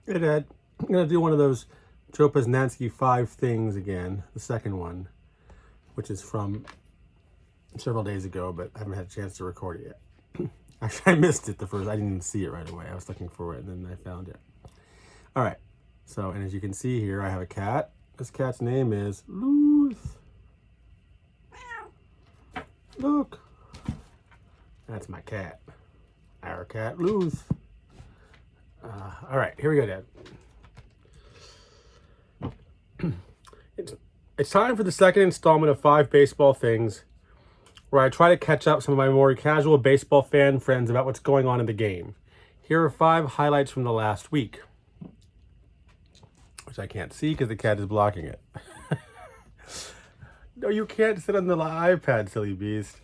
I'm going to do one of those Joe Posnanski 5 things again, the second one, which is from several days ago, but I haven't had a chance to record it yet. Actually, I missed it the first. I didn't even see it right away. I was looking for it, and then I found it. All right. So, and as you can see here, I have a cat. This cat's name is Luth. Look. That's my cat. Our cat, Luth. All right, here we go, Dad. It's time for the second installment of 5 baseball things, where I try to catch up some of my more casual baseball fan friends about what's going on in the game. Here are 5 highlights from the last week, which I can't see because the cat is blocking it. No, you can't sit on the iPad, silly beast.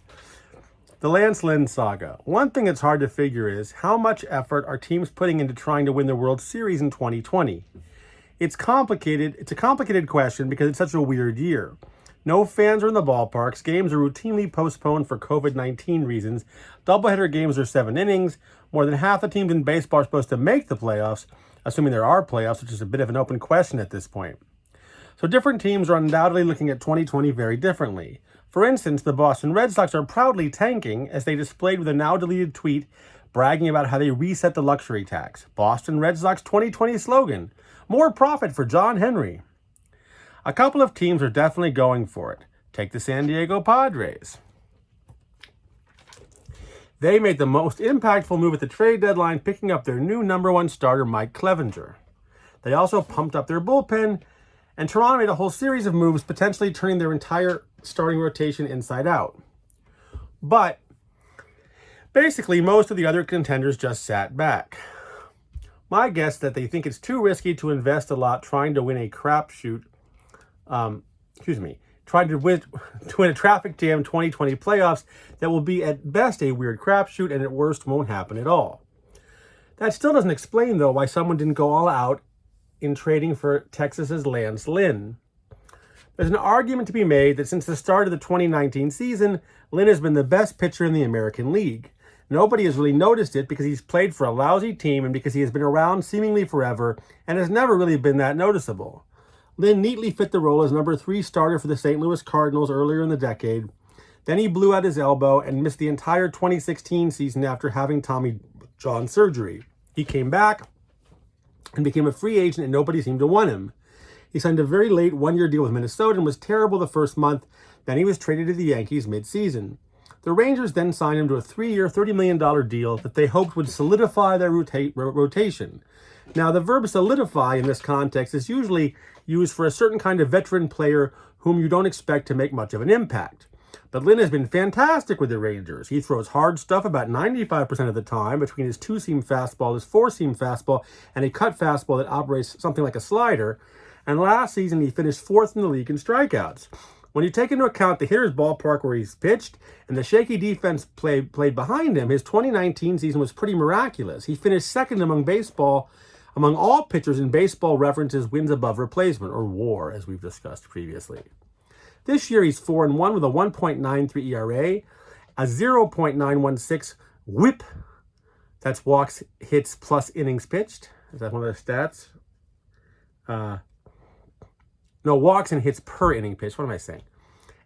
The Lance Lynn saga. One thing that's hard to figure is how much effort are teams putting into trying to win the World Series in 2020. It's complicated. It's a complicated question because it's such a weird year. No fans are in the ballparks. Games are routinely postponed for COVID-19 reasons. Doubleheader games are 7 innings. More than half the teams in baseball are supposed to make the playoffs, assuming there are playoffs, which is a bit of an open question at this point. So different teams are undoubtedly looking at 2020 very differently. For instance, the Boston Red Sox are proudly tanking as they displayed with a now-deleted tweet bragging about how they reset the luxury tax. Boston Red Sox 2020 slogan, more profit for John Henry. A couple of teams are definitely going for it. Take the San Diego Padres. They made the most impactful move at the trade deadline, picking up their new #1 starter, Mike Clevenger. They also pumped up their bullpen, and Toronto made a whole series of moves, potentially turning their entire starting rotation inside out. But basically, most of the other contenders just sat back. My guess is that they think it's too risky to invest a lot trying to win a crapshoot. Trying to win a traffic jam 2020 playoffs that will be at best a weird crapshoot and at worst won't happen at all. That still doesn't explain, though, why someone didn't go all out in trading for Texas's Lance Lynn. There's an argument to be made that since the start of the 2019 season, Lynn has been the best pitcher in the American League. Nobody has really noticed it because he's played for a lousy team and because he has been around seemingly forever and has never really been that noticeable. Lynn neatly fit the role as #3 starter for the St. Louis Cardinals earlier in the decade. Then he blew out his elbow and missed the entire 2016 season after having Tommy John surgery. He came back and became a free agent and nobody seemed to want him. He signed a very late 1-year deal with Minnesota and was terrible the first month. Then he was traded to the Yankees mid-season. The Rangers then signed him to a 3-year, $30 million deal that they hoped would solidify their rotation. Now, the verb solidify in this context is usually used for a certain kind of veteran player whom you don't expect to make much of an impact. But Lynn has been fantastic with the Rangers. He throws hard stuff about 95% of the time between his 2-seam fastball, his 4-seam fastball, and a cut fastball that operates something like a slider. And last season, he finished 4th in the league in strikeouts. When you take into account the hitter's ballpark where he's pitched and the shaky defense played behind him, his 2019 season was pretty miraculous. He finished 2nd among all pitchers in Baseball Reference's wins above replacement, or WAR, as we've discussed previously. This year, he's 4-1 with a 1.93 ERA, a 0.916 WHIP. That's walks, hits, plus innings pitched. Is that one of those stats? No, walks and hits per inning pitched. What am I saying?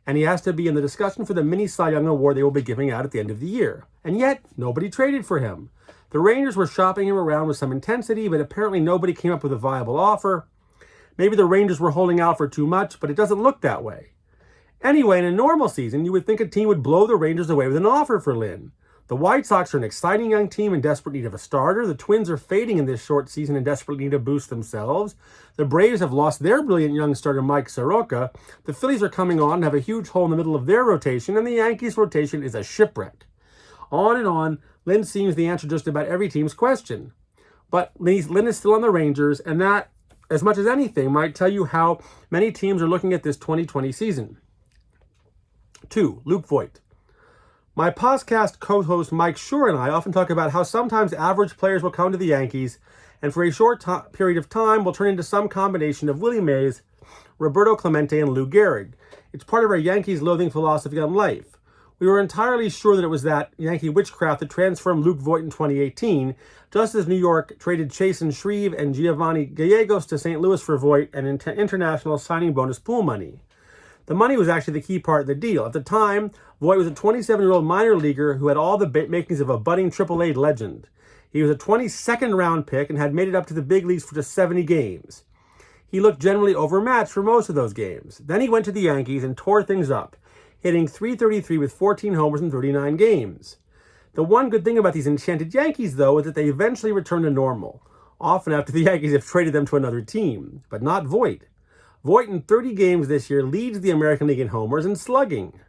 And he has to be in the discussion for the mini Cy Young Award they will be giving out at the end of the year. And yet, nobody traded for him. The Rangers were shopping him around with some intensity, but apparently nobody came up with a viable offer. Maybe the Rangers were holding out for too much, but it doesn't look that way. Anyway, in a normal season, you would think a team would blow the Rangers away with an offer for Lynn. The White Sox are an exciting young team in desperate need of a starter. The Twins are fading in this short season in desperate need to boost themselves. The Braves have lost their brilliant young starter, Mike Soroka. The Phillies are coming on and have a huge hole in the middle of their rotation, and the Yankees' rotation is a shipwreck. On and on, Lynn seems the answer to just about every team's question. But Lynn is still on the Rangers, and that, as much as anything, might tell you how many teams are looking at this 2020 season. 2. Luke Voigt. My podcast co-host Mike Shore and I often talk about how sometimes average players will come to the Yankees and for a short period of time will turn into some combination of Willie Mays, Roberto Clemente, and Lou Gehrig. It's part of our Yankees loathing philosophy on life. We were entirely sure that it was that Yankee witchcraft that transformed Luke Voit in 2018, just as New York traded Chasen Shreve and Giovanni Gallegos to St. Louis for Voit and international signing bonus pool money. The money was actually the key part of the deal. At the time, Voit was a 27-year-old minor leaguer who had all the makings of a budding AAA legend. He was a 22nd round pick and had made it up to the big leagues for just 70 games. He looked generally overmatched for most of those games. Then he went to the Yankees and tore things up, hitting .333 with 14 homers in 39 games. The one good thing about these enchanted Yankees, though, is that they eventually returned to normal, often after the Yankees have traded them to another team, but not Voit. Voit in 30 games this year leads the American League in homers and slugging.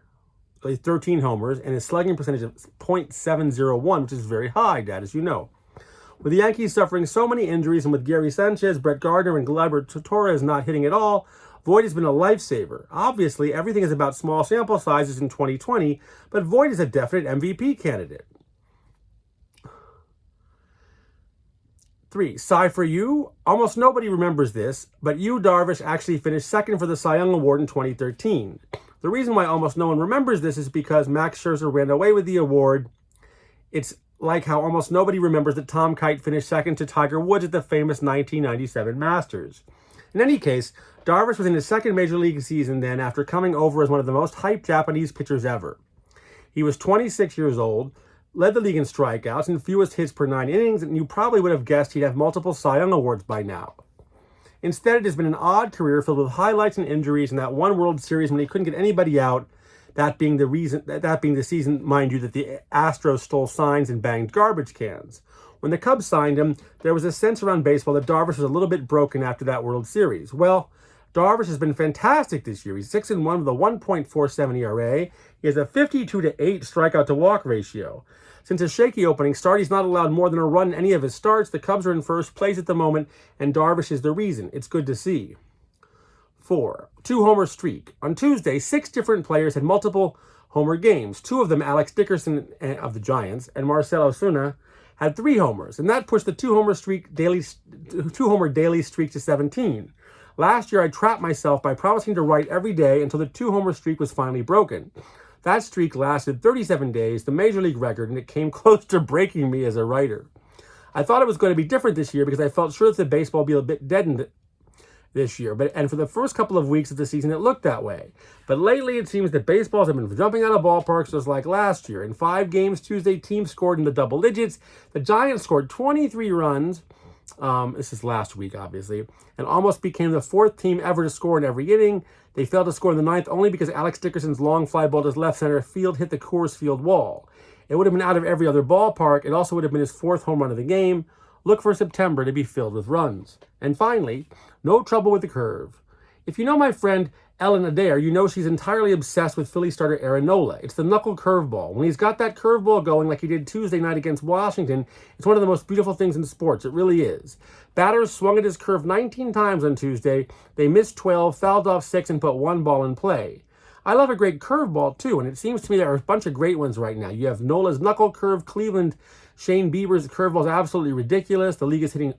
13 homers, and his slugging percentage of .701, which is very high, Dad, as you know. With the Yankees suffering so many injuries, and with Gary Sanchez, Brett Gardner, and Gleyber Torres not hitting at all, Voit has been a lifesaver. Obviously, everything is about small sample sizes in 2020, but Voit is a definite MVP candidate. 3. Sigh for you. Almost nobody remembers this, but Yu Darvish actually finished second for the Cy Young Award in 2013. The reason why almost no one remembers this is because Max Scherzer ran away with the award. It's like how almost nobody remembers that Tom Kite finished second to Tiger Woods at the famous 1997 Masters. In any case, Darvish was in his second major league season then after coming over as one of the most hyped Japanese pitchers ever. He was 26 years old, led the league in strikeouts and fewest hits per 9 innings, and you probably would have guessed he'd have multiple Cy Young Awards by now. Instead, it has been an odd career filled with highlights and injuries in that one World Series when he couldn't get anybody out, that being the season, mind you, that the Astros stole signs and banged garbage cans. When the Cubs signed him, there was a sense around baseball that Darvish was a little bit broken after that World Series. Well, Darvish has been fantastic this year. He's 6-1 with a 1.47 ERA. He has a 52-8 strikeout-to-walk ratio. Since a shaky opening start, he's not allowed more than a run in any of his starts. The Cubs are in first place at the moment, and Darvish is the reason. It's good to see. 4. 2-homer streak. On Tuesday, 6 different players had multiple homer games. 2 of them, Alex Dickerson of the Giants and Marcell Ozuna, had 3 homers, and that pushed the 2-homer daily streak to 17. Last year, I trapped myself by promising to write every day until the 2-homer streak was finally broken. That streak lasted 37 days, the major league record, and it came close to breaking me as a writer. I thought it was going to be different this year because I felt sure that the baseball would be a bit deadened this year. And for the first couple of weeks of the season, it looked that way. But lately, it seems that baseballs have been jumping out of ballparks just like last year. In 5 games, Tuesday, teams scored in the double digits. The Giants scored 23 runs. This is last week, obviously, and almost became the 4th team ever to score in every inning. They failed to score in the 9th only because Alex Dickerson's long fly ball to left center field hit the Coors Field wall. It would have been out of every other ballpark. It also would have been his 4th home run of the game. Look for September to be filled with runs. And finally, no trouble with the curve. If you know my friend Ellen Adair, you know she's entirely obsessed with Philly starter Aaron Nola. It's the knuckle curveball. When he's got that curveball going like he did Tuesday night against Washington, it's one of the most beautiful things in sports. It really is. Batters swung at his curve 19 times on Tuesday. They missed 12, fouled off 6, and put 1 ball in play. I love a great curveball, too, and it seems to me there are a bunch of great ones right now. You have Nola's knuckle curve, Cleveland, Shane Bieber's curveball is absolutely ridiculous. The league is hitting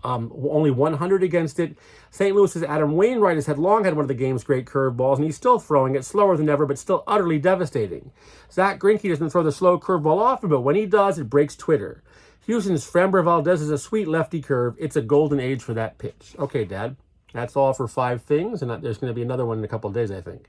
only 100 against it. St. Louis's Adam Wainwright has long had one of the game's great curveballs, and he's still throwing it slower than ever, but still utterly devastating. Zach Greinke doesn't throw the slow curveball often, but when he does, it breaks Twitter. Houston's Framber Valdez is a sweet lefty curve. It's a golden age for that pitch. Okay, Dad, that's all for 5 things, and there's going to be another one in a couple of days, I think.